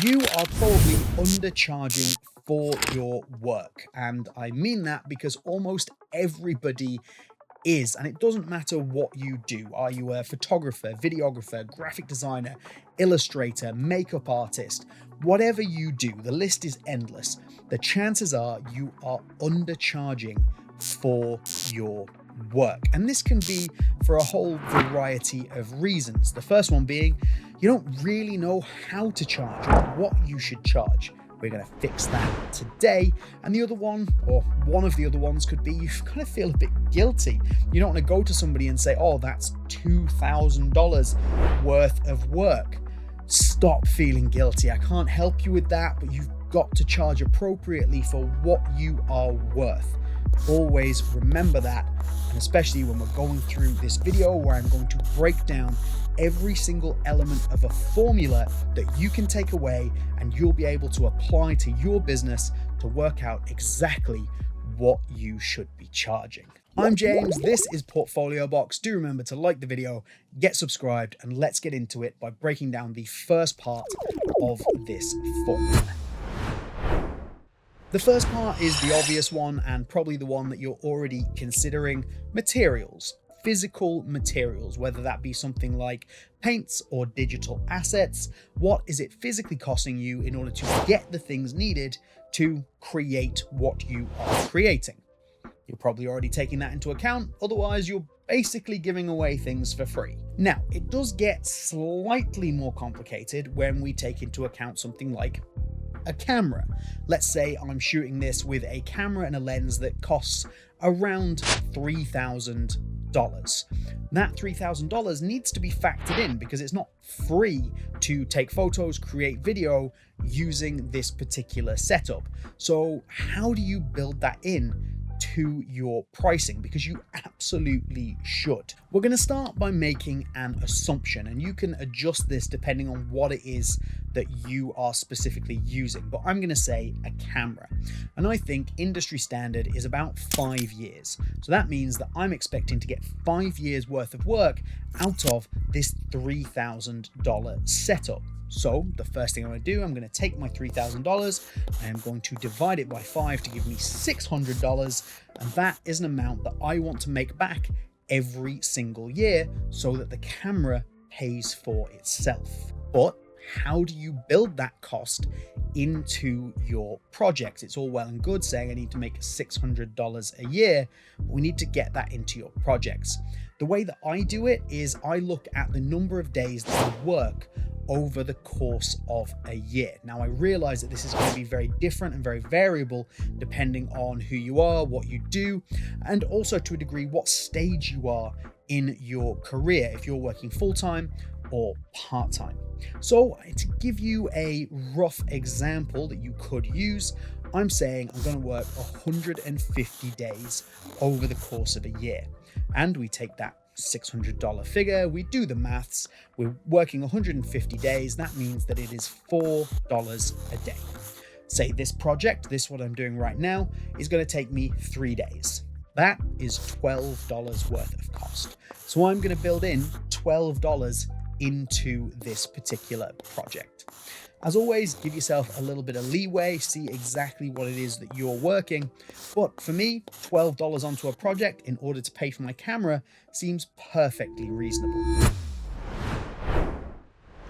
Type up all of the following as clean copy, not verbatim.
You are probably undercharging for your work. And I mean that because almost everybody is, and it doesn't matter what you do. Are you a photographer, videographer, graphic designer, illustrator, makeup artist? Whatever you do, the list is endless. The chances are you are undercharging for your work. And this can be for a whole variety of reasons. The first one being you don't really know how to charge or what you should charge. We're going to fix that today. And the other one, or one of the other ones, could be you kind of feel a bit guilty. You don't want to go to somebody and say, oh, that's $2,000 worth of work. Stop feeling guilty. I can't help you with that, but you've got to charge appropriately for what you are worth. Always remember that, and especially when we're going through this video where I'm going to break down every single element of a formula that you can take away and you'll be able to apply to your business to work out exactly what you should be charging. I'm James, this is Portfoliobox. Do remember to like the video, get subscribed, and let's get into it by breaking down the first part of this formula. The first part is the obvious one and probably the one that you're already considering: materials. Physical materials, whether that be something like paints or digital assets. What is it physically costing you in order to get the things needed to create what you are creating? You're probably already taking that into account, otherwise you're basically giving away things for free. Now, it does get slightly more complicated when we take into account something like a camera. Let's say I'm shooting this with a camera and a lens that costs around $3,000. That $3,000 needs to be factored in because it's not free to take photos, create video using this particular setup. So how do you build that in to your pricing? Because you absolutely should. We're going to start by making an assumption, and you can adjust this depending on what it is that you are specifically using, but I'm going to say a camera, and I think industry standard is about 5 years. So that means that I'm expecting to get 5 years worth of work out of this $3,000 setup. So the first thing I'm going to do, I'm going to take my $3,000, I am going to divide it by 5 to give me $600, and that is an amount that I want to make back every single year so that the camera pays for itself. But how do you build that cost into your project? It's all well and good saying I need to make $600 a year, but we need to get that into your projects. The way that I do it is I look at the number of days that I work over the course of a year. Now, I realize that this is going to be very different and very variable depending on who you are, what you do, and also to a degree what stage you are in your career, if you're working full-time or part-time. So to give you a rough example that you could use, I'm saying I'm going to work 150 days over the course of a year. And we take that $600 figure, we do the maths, we're working 150 days, that means that it is $4 a day. Say this project, this what I'm doing right now, is going to take me 3 days. That is $12 worth of cost. So I'm going to build in $12 into this particular project. As always, give yourself a little bit of leeway, see exactly what it is that you're working. But for me, $12 onto a project in order to pay for my camera seems perfectly reasonable.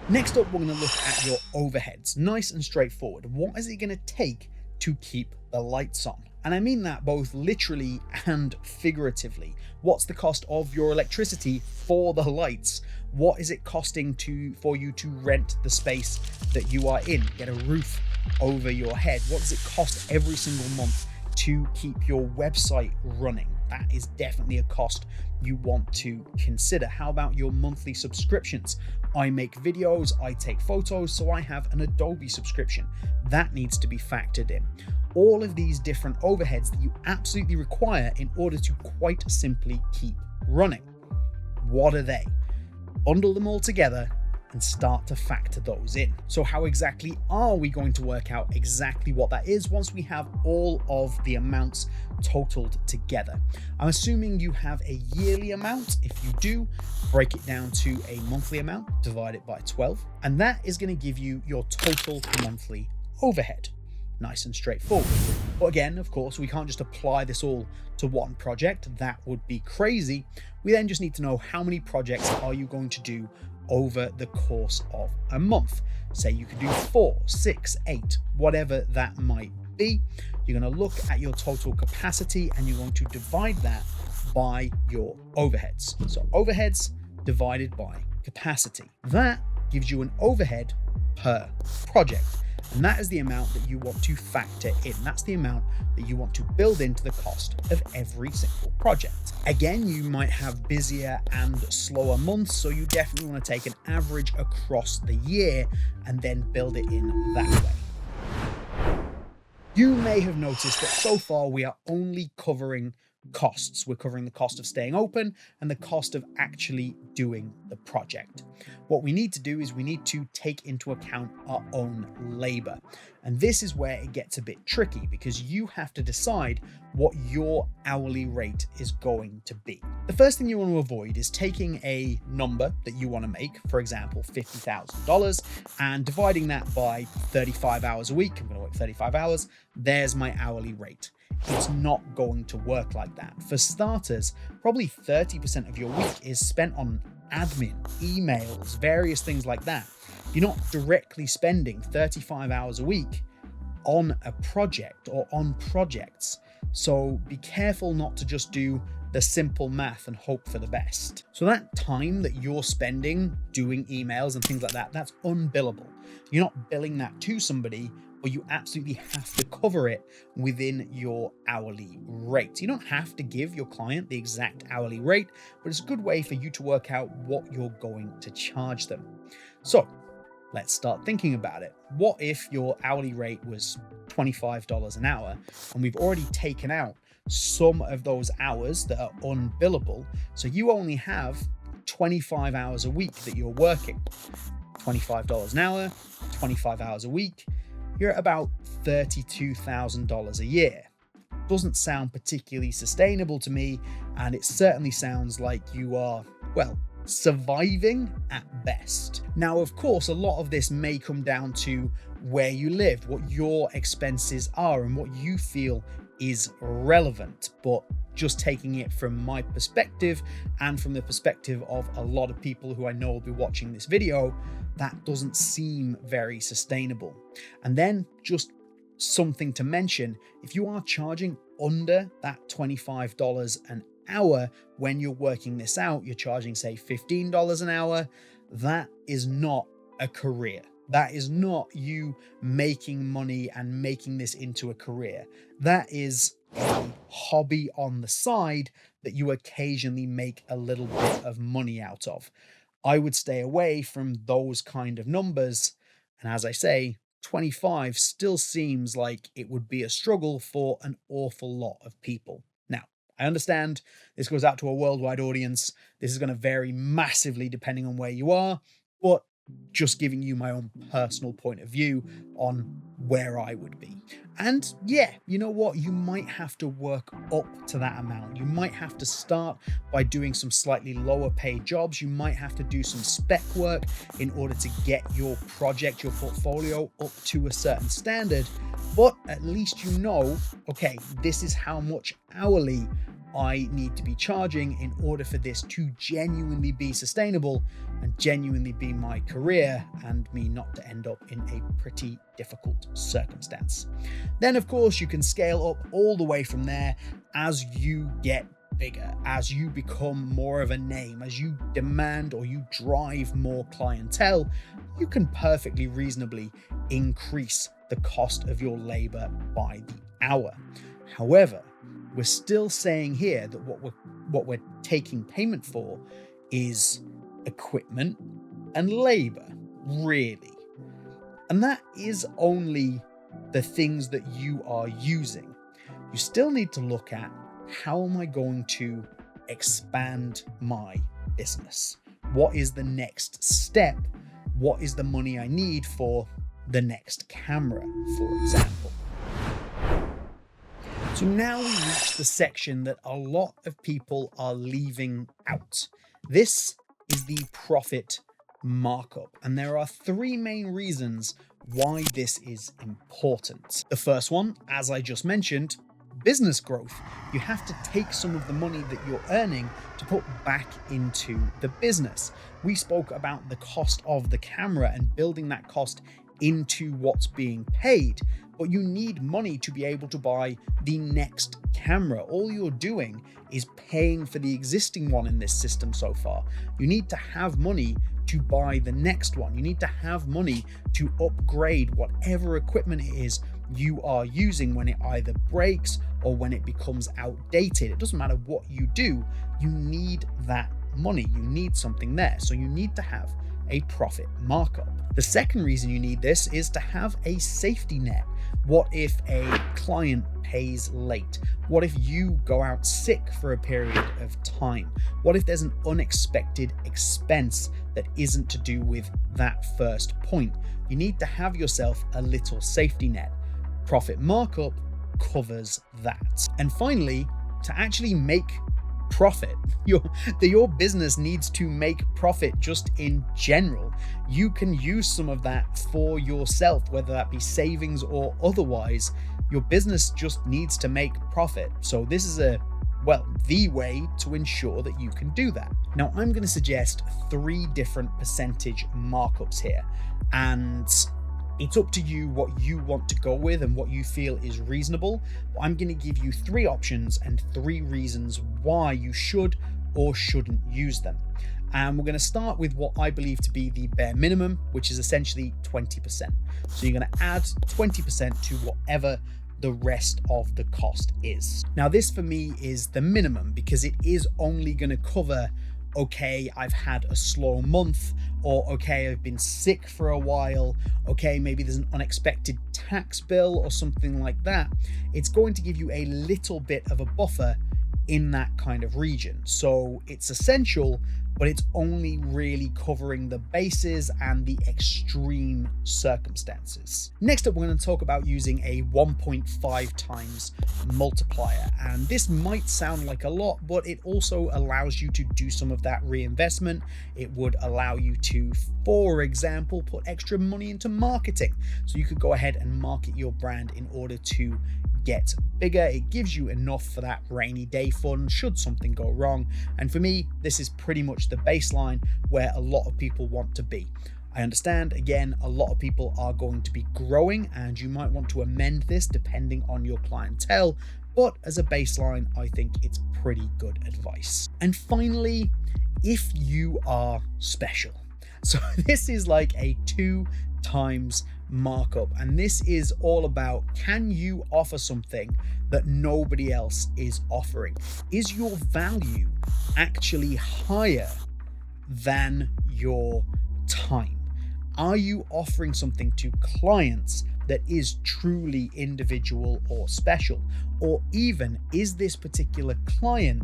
Next up, we're going to look at your overheads. Nice and straightforward. What is it going to take to keep the lights on? And I mean that both literally and figuratively. What's the cost of your electricity for the lights? What is it costing for you to rent the space that you are in? Get a roof over your head. What does it cost every single month to keep your website running? That is definitely a cost you want to consider. How about your monthly subscriptions? I make videos, I take photos, so I have an Adobe subscription. That needs to be factored in. All of these different overheads that you absolutely require in order to quite simply keep running. What are they? Bundle them all together and start to factor those in. So how exactly are we going to work out exactly what that is once we have all of the amounts totaled together? I'm assuming you have a yearly amount. If you do, break it down to a monthly amount, divide it by 12, and that is going to give you your total monthly overhead. Nice and straightforward. But again, of course, we can't just apply this all to one project. That would be crazy. We then just need to know how many projects are you going to do over the course of a month. Say you could do 4, 6, 8, whatever that might be. You're going to look at your total capacity and you're going to divide that by your overheads. So overheads divided by capacity. That gives you an overhead per project. And that is the amount that you want to factor in. That's the amount that you want to build into the cost of every single project. Again, you might have busier and slower months, so you definitely want to take an average across the year and then build it in that way. You may have noticed that so far we are only covering costs. We're covering the cost of staying open and the cost of actually doing the project. What we need to do is we need to take into account our own labor. And this is where it gets a bit tricky because you have to decide what your hourly rate is going to be. The first thing you want to avoid is taking a number that you want to make, for example, $50,000, and dividing that by 35 hours a week. I'm going to work 35 hours. There's my hourly rate. It's not going to work like that. For starters, probably 30% of your week is spent on admin, emails, various things like that. You're not directly spending 35 hours a week on a project or on projects. So be careful not to just do the simple math and hope for the best. So that time that you're spending doing emails and things like that, that's unbillable. You're not billing that to somebody, but you absolutely have to cover it within your hourly rate. You don't have to give your client the exact hourly rate, but it's a good way for you to work out what you're going to charge them. So let's start thinking about it. What if your hourly rate was $25 an hour and we've already taken out some of those hours that are unbillable? So you only have 25 hours a week that you're working. $25 an hour, 25 hours a week. You're at about $32,000 a year. Doesn't sound particularly sustainable to me, and it certainly sounds like you are, well, surviving at best. Now, of course, a lot of this may come down to where you live, what your expenses are, and what you feel is relevant. But just taking it from my perspective and from the perspective of a lot of people who I know will be watching this video, that doesn't seem very sustainable. And then just something to mention, if you are charging under that $25 an hour when you're working this out, you're charging say $15 an hour, that is not a career. That is not you making money and making this into a career. That is a hobby on the side that you occasionally make a little bit of money out of. I would stay away from those kind of numbers. And as I say, 25 still seems like it would be a struggle for an awful lot of people. Now, I understand this goes out to a worldwide audience. This is going to vary massively depending on where you are, but just giving you my own personal point of view on where I would be. And yeah, you know what? You might have to work up to that amount. You might have to start by doing some slightly lower paid jobs. You might have to do some spec work in order to get your project, your portfolio up to a certain standard. But at least you know, okay, this is how much hourly I need to be charging in order for this to genuinely be sustainable and genuinely be my career and me not to end up in a pretty difficult circumstance. Then, of course, you can scale up all the way from there as you get bigger, as you become more of a name, as you demand or you drive more clientele. You can perfectly reasonably increase the cost of your labor by the hour. However, we're still saying here that what we're taking payment for is equipment and labor, really. And that is only the things that you are using. You still need to look at, how am I going to expand my business? What is the next step what is the money I need for the next camera, for example. So now we reach the section that a lot of people are leaving out. This is the profit markup, and there are three main reasons why this is important. The first one, as I just mentioned, business growth. You have to take some of the money that you're earning to put back into the business. We spoke about the cost of the camera and building that cost into what's being paid, but you need money to be able to buy the next camera. All you're doing is paying for the existing one in this system so far. You need to have money to buy the next one. You need to have money to upgrade whatever equipment it is you are using when it either breaks or when it becomes outdated. It doesn't matter what you do, you need that money. You need something there. So you need to have a profit markup. The second reason you need this is to have a safety net. What if a client pays late? What if you go out sick for a period of time? What if there's an unexpected expense that isn't to do with that first point? You need to have yourself a little safety net. Profit markup covers that. And finally, to actually make profit, your business needs to make profit just in general. You can use some of that for yourself, whether that be savings or otherwise. Your business just needs to make profit. So this is the way to ensure that you can do that. Now, I'm going to suggest 3 different percentage markups here, and it's up to you what you want to go with and what you feel is reasonable. But I'm going to give you 3 options and 3 reasons why you should or shouldn't use them. And we're going to start with what I believe to be the bare minimum, which is essentially 20%. So you're going to add 20% to whatever the rest of the cost is. Now, this for me is the minimum because it is only going to cover, okay, I've had a slow month, or okay, I've been sick for a while, okay, maybe there's an unexpected tax bill or something like that. It's going to give you a little bit of a buffer in that kind of region. So it's essential, but it's only really covering the bases and the extreme circumstances. Next up, we're going to talk about using a 1.5 times multiplier. And this might sound like a lot, but it also allows you to do some of that reinvestment. It would allow you to, for example, put extra money into marketing. So you could go ahead and market your brand in order to get bigger. It gives you enough for that rainy day fund should something go wrong. And for me, this is pretty much the baseline where a lot of people want to be. I understand, again, a lot of people are going to be growing and you might want to amend this depending on your clientele, but as a baseline, I think it's pretty good advice. And finally, if you are special. So this is like a 2 times markup, and this is all about, can you offer something that nobody else is offering? Is your value actually higher than your time? Are you offering something to clients that is truly individual or special? Or even, is this particular client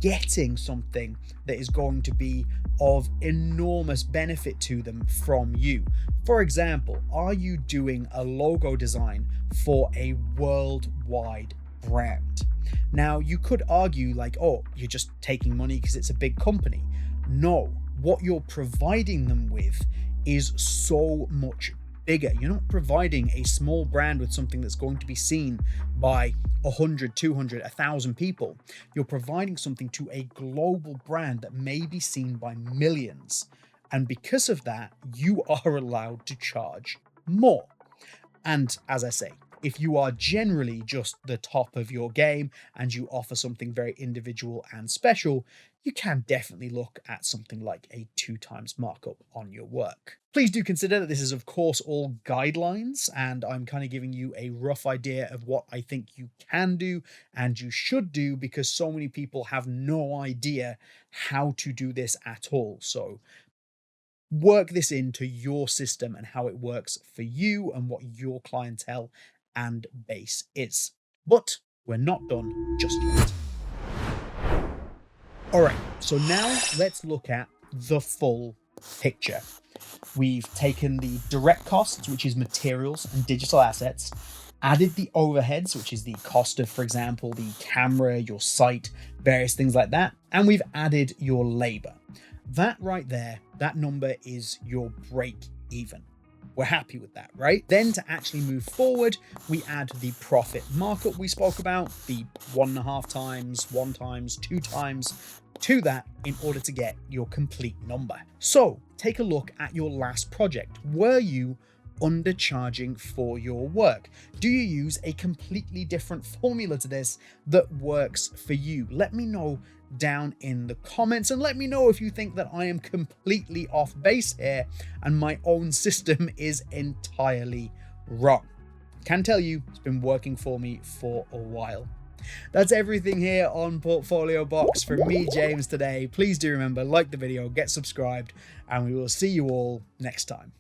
getting something that is going to be of enormous benefit to them from you? For example, are you doing a logo design for a worldwide brand? Now, you could argue like, oh, you're just taking money because it's a big company. No, what you're providing them with is so much bigger. You're not providing a small brand with something that's going to be seen by 100, 200, 1,000 people. You're providing something to a global brand that may be seen by millions. And because of that, you are allowed to charge more. And as I say, if you are generally just the top of your game and you offer something very individual and special, you can definitely look at something like a 2 times markup on your work. Please do consider that this is, of course, all guidelines, and I'm kind of giving you a rough idea of what I think you can do and you should do, because so many people have no idea how to do this at all. So work this into your system and how it works for you and what your clientele and base is. But we're not done just yet. All right, so now let's look at the full picture. We've taken the direct costs, which is materials and digital assets, added the overheads, which is the cost of, for example, the camera, your site, various things like that, and we've added your labor. That right there, that number is your break even. We're happy with that, right? Then to actually move forward, we add the profit markup we spoke about, the 1.5 times, 1 times, 2 times to that in order to get your complete number. So take a look at your last project. Were you undercharging for your work? Do you use a completely different formula to this that works for you? Let me know down in the comments, and let me know if you think that I am completely off base here and my own system is entirely wrong. Can tell you it's been working for me for a while. That's everything here on Portfoliobox from me, James, today. Please do remember, like the video, get subscribed, and we will see you all next time.